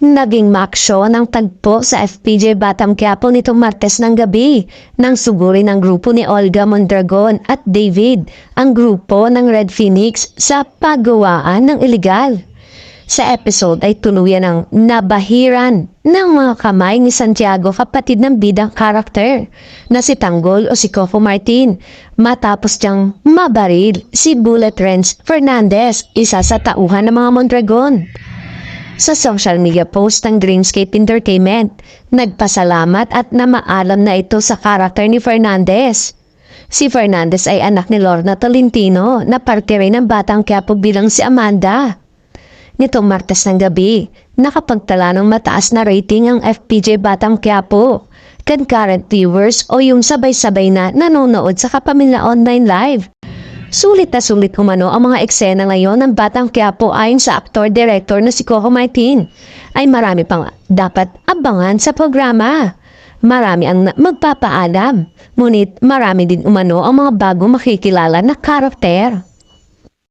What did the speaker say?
Naging maksyo ng tagpo sa FPJ Batam Quiapo nitong Martes ng gabi nang sugurin ng grupo ni Olga Mondragon at David ang grupo ng Red Phoenix sa paggawaan ng iligal. Sa episode ay tuluyan ng nabahiran ng mga kamay ni Santiago, kapatid ng bidang karakter na si Tanggol o si Coco Martin, matapos niyang mabaril si Bullet Renz Fernandez, isa sa tauhan ng mga Mondragon. Sa social media post ng Dreamscape Entertainment, nagpasalamat at namaalam na ito sa karakter ni Fernandez. Si Fernandez ay anak ni Lorna Tolentino na parte rin ng Batang Quiapo bilang si Amanda. Nitong Martes ng gabi, nakapagtala ng mataas na rating ang FPJ Batang Quiapo, concurrent viewers o yung sabay-sabay na nanonood sa Kapamilya Online Live. Sulit na sulit umano ang mga eksena ngayon ng Batang Quiapo ayon sa aktor-director na si Coco Martin. Ay marami pang dapat abangan sa programa. Marami ang magpapaalam, ngunit marami din umano ang mga bagong makikilala na karakter.